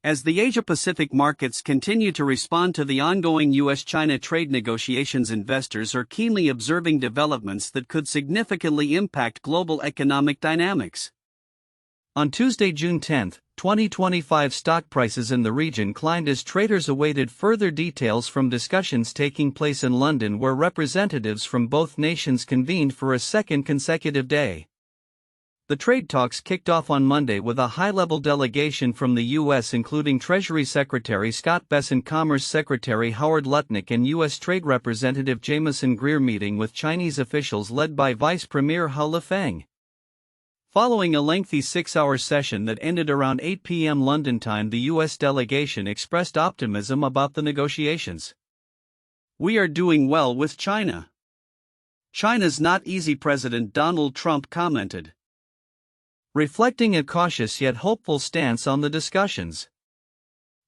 As the Asia-Pacific markets continue to respond to the ongoing U.S. China trade negotiations, investors are keenly observing developments that could significantly impact global economic dynamics. On Tuesday, June 10, 2025, stock prices in the region climbed as traders awaited further details from discussions taking place in London, where representatives from both nations convened for a second consecutive day. The trade talks kicked off on Monday with a high-level delegation from the U.S., including Treasury Secretary Scott Bessent, Commerce Secretary Howard Lutnick, and U.S. Trade Representative Jamieson Greer, meeting with Chinese officials led by Vice Premier Lifeng. Following a lengthy 6-hour session that ended around 8 p.m. London time, the U.S. delegation expressed optimism about the negotiations. "We are doing well with China. China's not easy," President Donald Trump commented, reflecting a cautious yet hopeful stance on the discussions.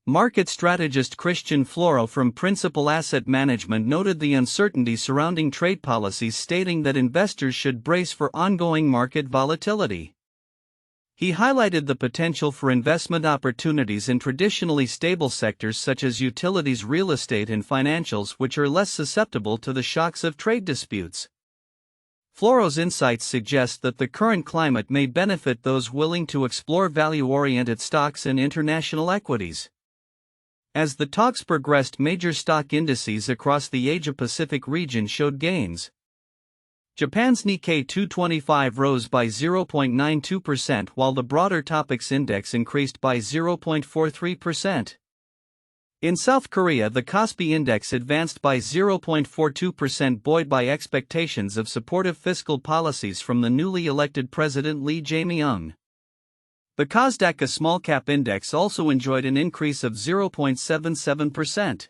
Market strategist Christian Floro from Principal Asset Management noted the uncertainty surrounding trade policies, stating that investors should brace for ongoing market volatility. He highlighted the potential for investment opportunities in traditionally stable sectors such as utilities, real estate, and financials, which are less susceptible to the shocks of trade disputes. Floro's insights suggest that the current climate may benefit those willing to explore value-oriented stocks and international equities. As the talks progressed, major stock indices across the Asia-Pacific region showed gains. Japan's Nikkei 225 rose by 0.92%, while the broader Topix index increased by 0.43%. In South Korea, the Kospi index advanced by 0.42%, buoyed by expectations of supportive fiscal policies from the newly elected President Lee Jae-myung. The Kosdaq, a small-cap index, also enjoyed an increase of 0.77%.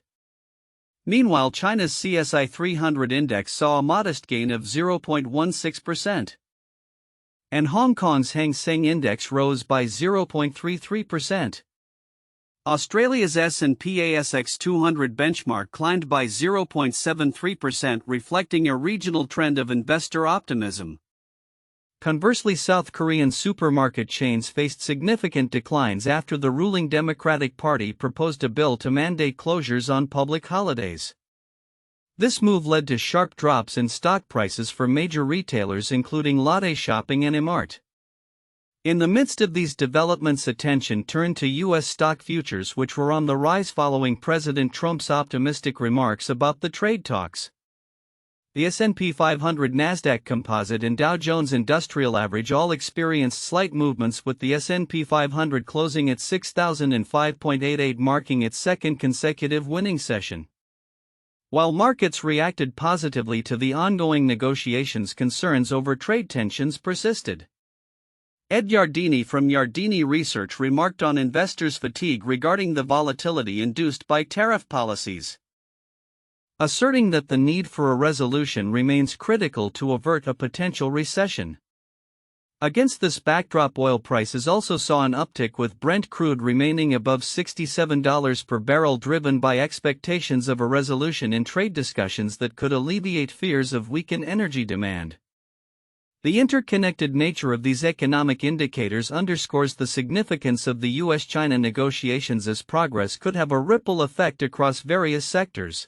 Meanwhile, China's CSI 300 index saw a modest gain of 0.16%. And Hong Kong's Hang Seng index rose by 0.33%. Australia's S&P/ASX 200 benchmark climbed by 0.73%, reflecting a regional trend of investor optimism. Conversely, South Korean supermarket chains faced significant declines after the ruling Democratic Party proposed a bill to mandate closures on public holidays. This move led to sharp drops in stock prices for major retailers including Lotte Shopping and Emart. In the midst of these developments, attention turned to U.S. stock futures, which were on the rise following President Trump's optimistic remarks about the trade talks. The S&P 500, Nasdaq Composite, and Dow Jones Industrial Average all experienced slight movements, with the S&P 500 closing at 6,005.88, marking its second consecutive winning session. While markets reacted positively to the ongoing negotiations, concerns over trade tensions persisted. Ed Yardeni from Yardeni Research remarked on investors' fatigue regarding the volatility induced by tariff policies, asserting that the need for a resolution remains critical to avert a potential recession. Against this backdrop, oil prices also saw an uptick, with Brent crude remaining above $67 per barrel, driven by expectations of a resolution in trade discussions that could alleviate fears of weakened energy demand. The interconnected nature of these economic indicators underscores the significance of the U.S. China negotiations, as progress could have a ripple effect across various sectors.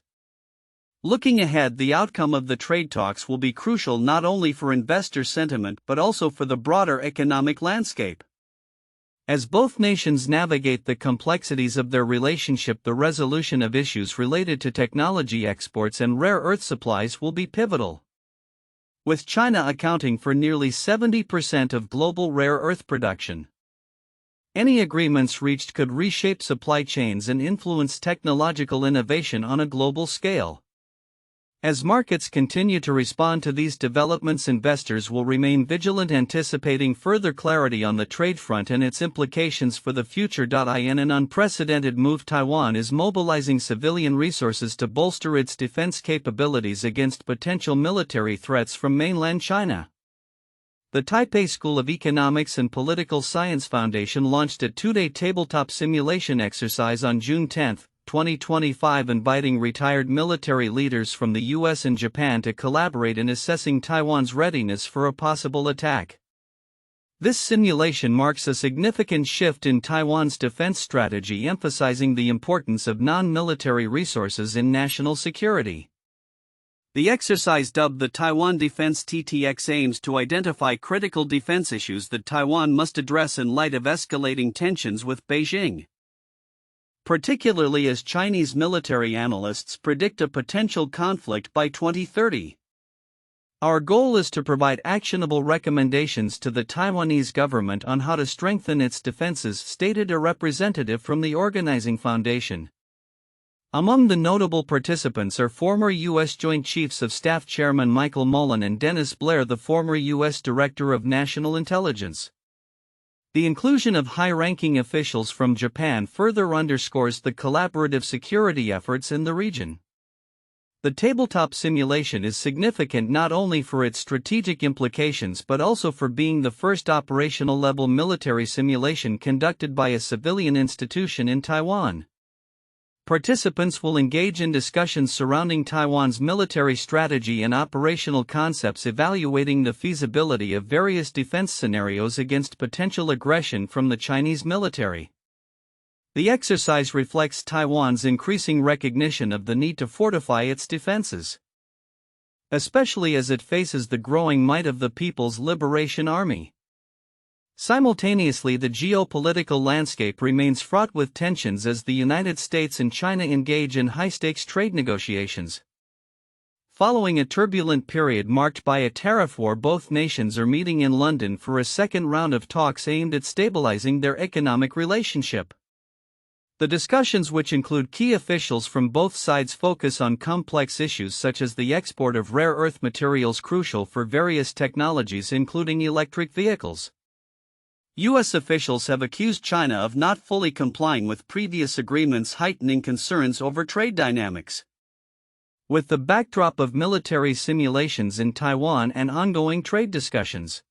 Looking ahead, the outcome of the trade talks will be crucial not only for investor sentiment but also for the broader economic landscape. As both nations navigate the complexities of their relationship, the resolution of issues related to technology exports and rare earth supplies will be pivotal. With China accounting for nearly 70% of global rare earth production, any agreements reached could reshape supply chains and influence technological innovation on a global scale. As markets continue to respond to these developments, investors will remain vigilant, anticipating further clarity on the trade front and its implications for the future. In an unprecedented move, Taiwan is mobilizing civilian resources to bolster its defense capabilities against potential military threats from mainland China. The Taipei School of Economics and Political Science Foundation launched a two-day tabletop simulation exercise on June 10, 2025, inviting retired military leaders from the U.S. and Japan to collaborate in assessing Taiwan's readiness for a possible attack. This simulation marks a significant shift in Taiwan's defense strategy, emphasizing the importance of non-military resources in national security. The exercise, dubbed the Taiwan Defense TTX, aims to identify critical defense issues that Taiwan must address in light of escalating tensions with Beijing, particularly as Chinese military analysts predict a potential conflict by 2030. Our goal is to provide actionable recommendations to the Taiwanese government on how to strengthen its defenses, stated a representative from the organizing foundation. Among the notable participants are former U.S. Joint Chiefs of Staff Chairman Michael Mullen and Dennis Blair, the former U.S. Director of National Intelligence. The inclusion of high-ranking officials from Japan further underscores the collaborative security efforts in the region. The tabletop simulation is significant not only for its strategic implications but also for being the first operational-level military simulation conducted by a civilian institution in Taiwan. Participants will engage in discussions surrounding Taiwan's military strategy and operational concepts, evaluating the feasibility of various defense scenarios against potential aggression from the Chinese military. The exercise reflects Taiwan's increasing recognition of the need to fortify its defenses, especially as it faces the growing might of the People's Liberation Army. Simultaneously, the geopolitical landscape remains fraught with tensions as the United States and China engage in high-stakes trade negotiations. Following a turbulent period marked by a tariff war, both nations are meeting in London for a second round of talks aimed at stabilizing their economic relationship. The discussions, which include key officials from both sides, focus on complex issues such as the export of rare earth materials crucial for various technologies, including electric vehicles. U.S. officials have accused China of not fully complying with previous agreements, heightening concerns over trade dynamics. With the backdrop of military simulations in Taiwan and ongoing trade discussions,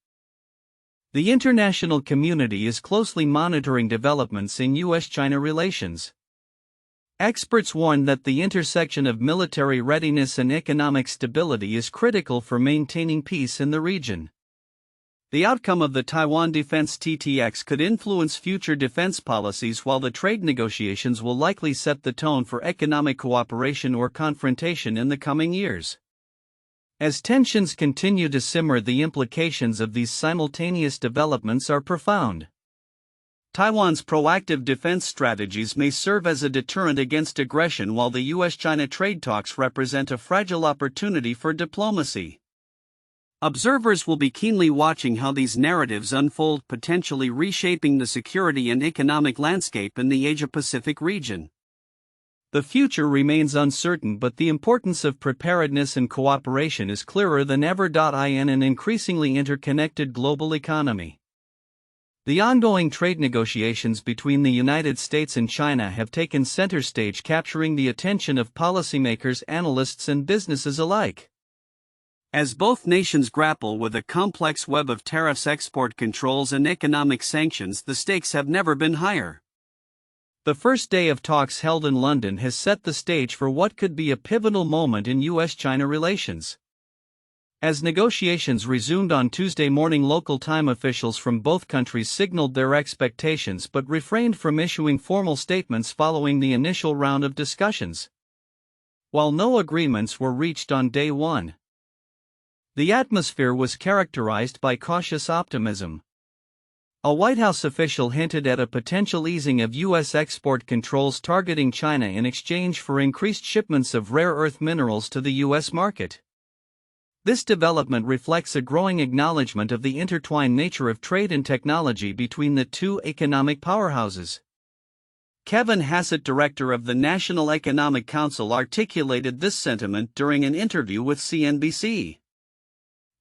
the international community is closely monitoring developments in U.S. China relations. Experts warn that the intersection of military readiness and economic stability is critical for maintaining peace in the region. The outcome of the Taiwan Defense TTX could influence future defense policies, while the trade negotiations will likely set the tone for economic cooperation or confrontation in the coming years. As tensions continue to simmer, the implications of these simultaneous developments are profound. Taiwan's proactive defense strategies may serve as a deterrent against aggression, while the U.S.-China trade talks represent a fragile opportunity for diplomacy. Observers will be keenly watching how these narratives unfold, potentially reshaping the security and economic landscape in the Asia-Pacific region. The future remains uncertain, but the importance of preparedness and cooperation is clearer than ever. In an increasingly interconnected global economy, the ongoing trade negotiations between the United States and China have taken center stage, capturing the attention of policymakers, analysts, and businesses alike. As both nations grapple with a complex web of tariffs, export controls, and economic sanctions, the stakes have never been higher. The first day of talks held in London has set the stage for what could be a pivotal moment in U.S.-China relations. As negotiations resumed on Tuesday morning, local time officials from both countries signaled their expectations but refrained from issuing formal statements following the initial round of discussions. While no agreements were reached on day one, the atmosphere was characterized by cautious optimism. A White House official hinted at a potential easing of U.S. export controls targeting China in exchange for increased shipments of rare earth minerals to the U.S. market. This development reflects a growing acknowledgement of the intertwined nature of trade and technology between the two economic powerhouses. Kevin Hassett, director of the National Economic Council, articulated this sentiment during an interview with CNBC.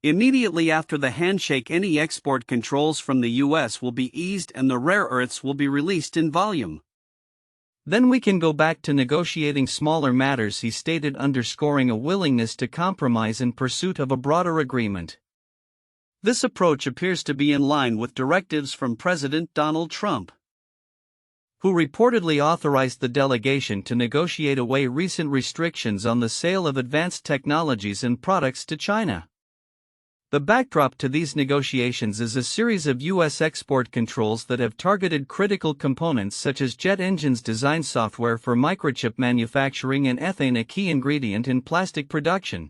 Immediately after the handshake, any export controls from the U.S. will be eased and the rare earths will be released in volume. Then we can go back to negotiating smaller matters, he stated, underscoring a willingness to compromise in pursuit of a broader agreement. This approach appears to be in line with directives from President Donald Trump, who reportedly authorized the delegation to negotiate away recent restrictions on the sale of advanced technologies and products to China. The backdrop to these negotiations is a series of U.S. export controls that have targeted critical components such as jet engines, design software for microchip manufacturing, and ethane, a key ingredient in plastic production.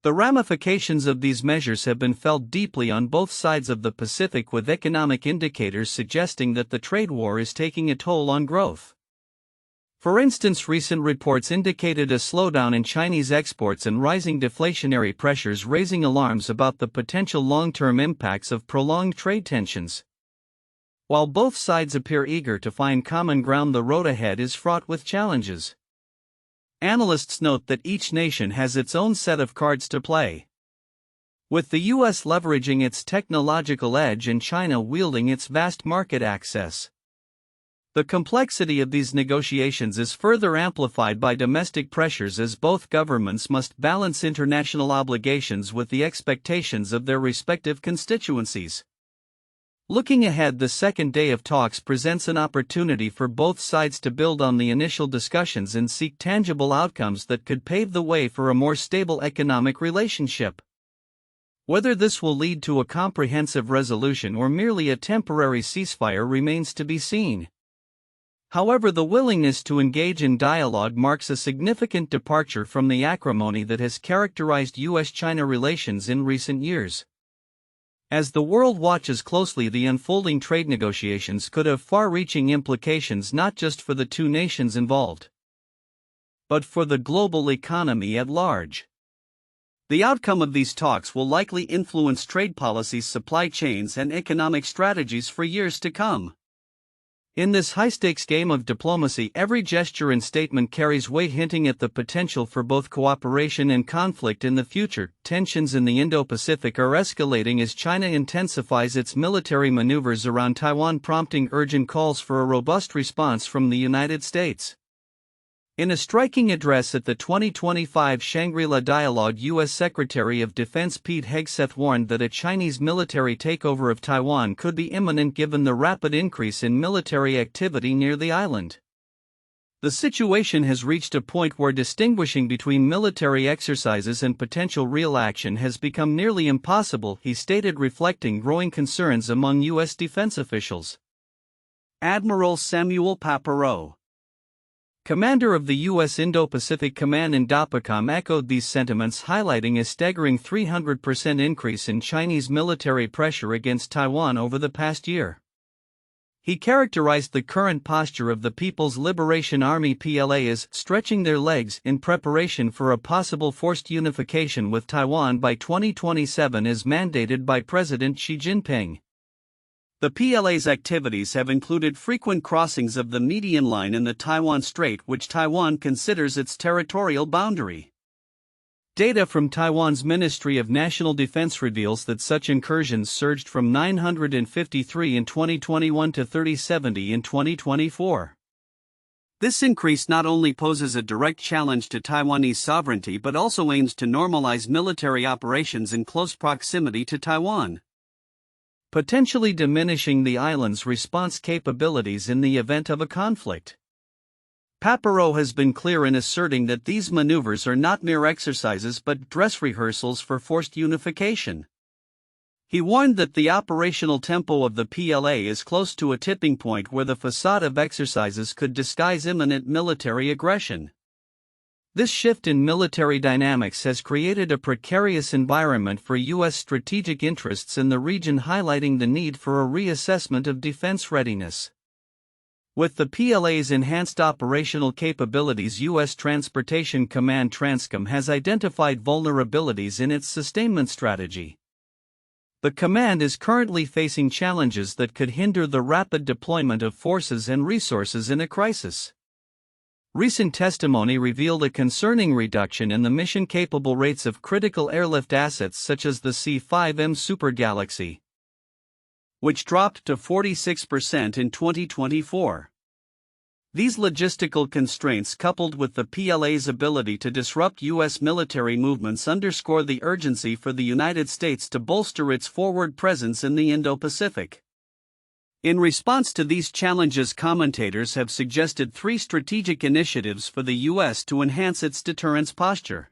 The ramifications of these measures have been felt deeply on both sides of the Pacific, with economic indicators suggesting that the trade war is taking a toll on growth. For instance, recent reports indicated a slowdown in Chinese exports and rising deflationary pressures, raising alarms about the potential long-term impacts of prolonged trade tensions. While both sides appear eager to find common ground, the road ahead is fraught with challenges. Analysts note that each nation has its own set of cards to play, with the U.S. leveraging its technological edge and China wielding its vast market access. The complexity of these negotiations is further amplified by domestic pressures, as both governments must balance international obligations with the expectations of their respective constituencies. Looking ahead, the second day of talks presents an opportunity for both sides to build on the initial discussions and seek tangible outcomes that could pave the way for a more stable economic relationship. Whether this will lead to a comprehensive resolution or merely a temporary ceasefire remains to be seen. However, the willingness to engage in dialogue marks a significant departure from the acrimony that has characterized U.S. China relations in recent years. As the world watches closely, the unfolding trade negotiations could have far-reaching implications not just for the two nations involved, but for the global economy at large. The outcome of these talks will likely influence trade policies, supply chains, and economic strategies for years to come. In this high-stakes game of diplomacy, every gesture and statement carries weight, hinting at the potential for both cooperation and conflict in the future. Tensions in the Indo-Pacific are escalating as China intensifies its military maneuvers around Taiwan, prompting urgent calls for a robust response from the United States. In a striking address at the 2025 Shangri-La Dialogue, U.S. Secretary of Defense Pete Hegseth warned that a Chinese military takeover of Taiwan could be imminent given the rapid increase in military activity near the island. The situation has reached a point where distinguishing between military exercises and potential real action has become nearly impossible, he stated, reflecting growing concerns among U.S. defense officials. Admiral Samuel Papero, commander of the U.S. Indo-Pacific Command in DOPACOM, echoed these sentiments, highlighting a staggering 300% increase in Chinese military pressure against Taiwan over the past year. He characterized the current posture of the People's Liberation Army (PLA) as stretching their legs in preparation for a possible forced unification with Taiwan by 2027 as mandated by President Xi Jinping. The PLA's activities have included frequent crossings of the median line in the Taiwan Strait, which Taiwan considers its territorial boundary. Data from Taiwan's Ministry of National Defense reveals that such incursions surged from 953 in 2021 to 3070 in 2024. This increase not only poses a direct challenge to Taiwanese sovereignty but also aims to normalize military operations in close proximity to Taiwan, potentially diminishing the island's response capabilities in the event of a conflict. Papero has been clear in asserting that these maneuvers are not mere exercises but dress rehearsals for forced unification. He warned that the operational tempo of the PLA is close to a tipping point where the facade of exercises could disguise imminent military aggression. This shift in military dynamics has created a precarious environment for U.S. strategic interests in the region, highlighting the need for a reassessment of defense readiness. With the PLA's enhanced operational capabilities, U.S. Transportation Command (TRANSCOM) has identified vulnerabilities in its sustainment strategy. The command is currently facing challenges that could hinder the rapid deployment of forces and resources in a crisis. Recent testimony revealed a concerning reduction in the mission-capable rates of critical airlift assets such as the C-5M Super Galaxy, which dropped to 46% in 2024. These logistical constraints, coupled with the PLA's ability to disrupt U.S. military movements, underscore the urgency for the United States to bolster its forward presence in the Indo-Pacific. In response to these challenges, commentators have suggested three strategic initiatives for the U.S. to enhance its deterrence posture.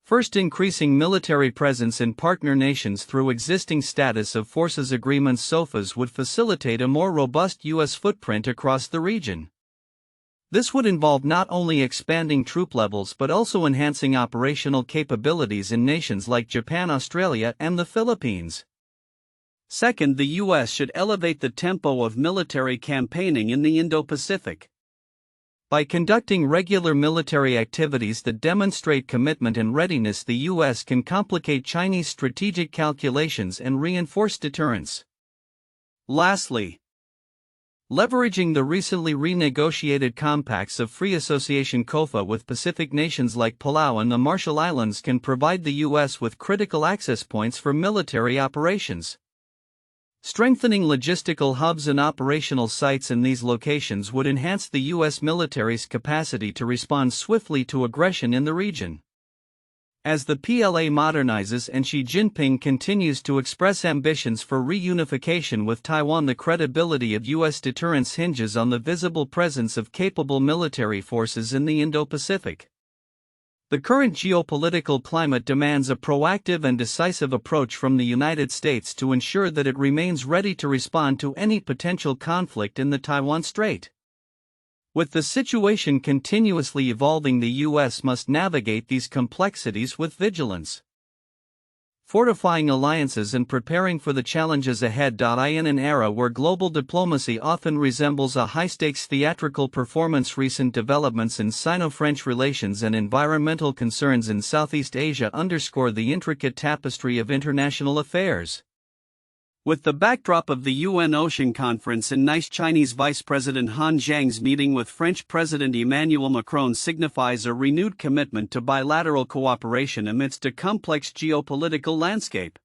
First, increasing military presence in partner nations through existing status of forces agreements (SOFAs) would facilitate a more robust U.S. footprint across the region. This would involve not only expanding troop levels but also enhancing operational capabilities in nations like Japan, Australia, and the Philippines. Second, the U.S. should elevate the tempo of military campaigning in the Indo-Pacific. By conducting regular military activities that demonstrate commitment and readiness, the U.S. can complicate Chinese strategic calculations and reinforce deterrence. Lastly, leveraging the recently renegotiated compacts of free association (COFA) with Pacific nations like Palau and the Marshall Islands can provide the U.S. with critical access points for military operations. Strengthening logistical hubs and operational sites in these locations would enhance the U.S. military's capacity to respond swiftly to aggression in the region. As the PLA modernizes and Xi Jinping continues to express ambitions for reunification with Taiwan, the credibility of U.S. deterrence hinges on the visible presence of capable military forces in the Indo-Pacific. The current geopolitical climate demands a proactive and decisive approach from the United States to ensure that it remains ready to respond to any potential conflict in the Taiwan Strait. With the situation continuously evolving, the U.S. must navigate these complexities with vigilance. Fortifying alliances and preparing for the challenges ahead. In an era where global diplomacy often resembles a high-stakes theatrical performance, recent developments in Sino-French relations and environmental concerns in Southeast Asia underscore the intricate tapestry of international affairs. With the backdrop of the UN Ocean Conference in Nice, Chinese Vice President Han Zhang's meeting with French President Emmanuel Macron signifies a renewed commitment to bilateral cooperation amidst a complex geopolitical landscape.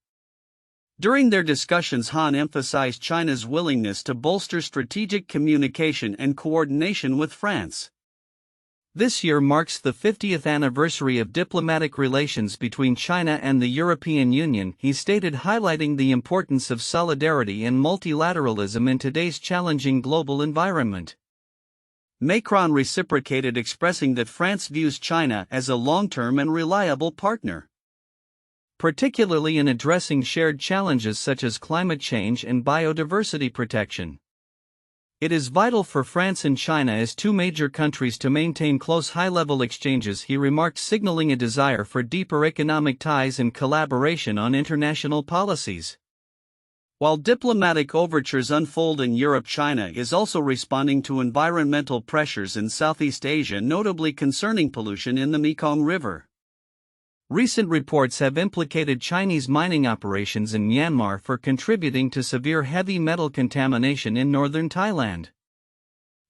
During their discussions, Han emphasized China's willingness to bolster strategic communication and coordination with France. This year marks the 50th anniversary of diplomatic relations between China and the European Union, he stated, highlighting the importance of solidarity and multilateralism in today's challenging global environment. Macron reciprocated, expressing that France views China as a long-term and reliable partner, particularly in addressing shared challenges such as climate change and biodiversity protection. It is vital for France and China as two major countries to maintain close high-level exchanges, he remarked, signaling a desire for deeper economic ties and collaboration on international policies. While diplomatic overtures unfold in Europe, China is also responding to environmental pressures in Southeast Asia, notably concerning pollution in the Mekong River. Recent reports have implicated Chinese mining operations in Myanmar for contributing to severe heavy metal contamination in northern Thailand.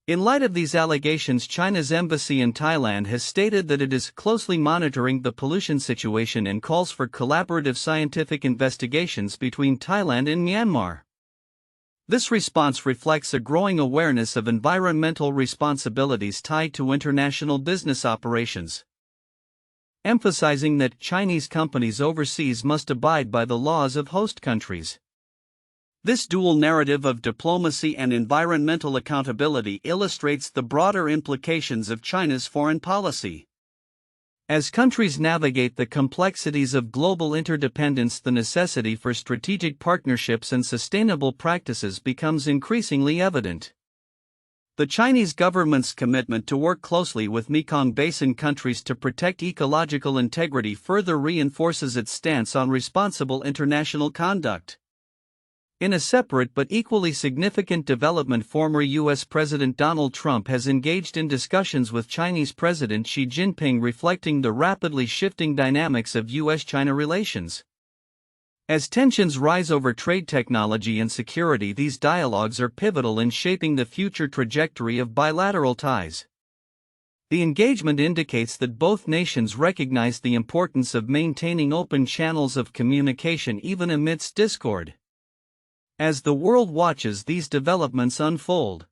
In light of these allegations, China's embassy in Thailand has stated that it is closely monitoring the pollution situation and calls for collaborative scientific investigations between Thailand and Myanmar. This response reflects a growing awareness of environmental responsibilities tied to international business operations, emphasizing that Chinese companies overseas must abide by the laws of host countries. This dual narrative of diplomacy and environmental accountability illustrates the broader implications of China's foreign policy. As countries navigate the complexities of global interdependence, the necessity for strategic partnerships and sustainable practices becomes increasingly evident. The Chinese government's commitment to work closely with Mekong Basin countries to protect ecological integrity further reinforces its stance on responsible international conduct. In a separate but equally significant development, former U.S. President Donald Trump has engaged in discussions with Chinese President Xi Jinping, reflecting the rapidly shifting dynamics of U.S. China relations. As tensions rise over trade, technology, and security, these dialogues are pivotal in shaping the future trajectory of bilateral ties. The engagement indicates that both nations recognize the importance of maintaining open channels of communication even amidst discord. As the world watches these developments unfold,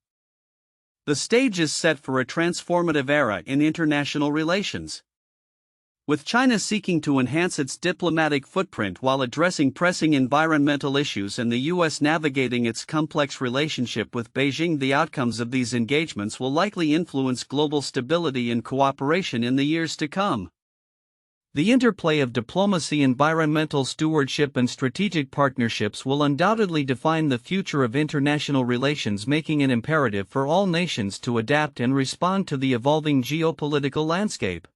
the stage is set for a transformative era in international relations. With China seeking to enhance its diplomatic footprint while addressing pressing environmental issues and the U.S. navigating its complex relationship with Beijing, the outcomes of these engagements will likely influence global stability and cooperation in the years to come. The interplay of diplomacy, environmental stewardship, and strategic partnerships will undoubtedly define the future of international relations, making it imperative for all nations to adapt and respond to the evolving geopolitical landscape.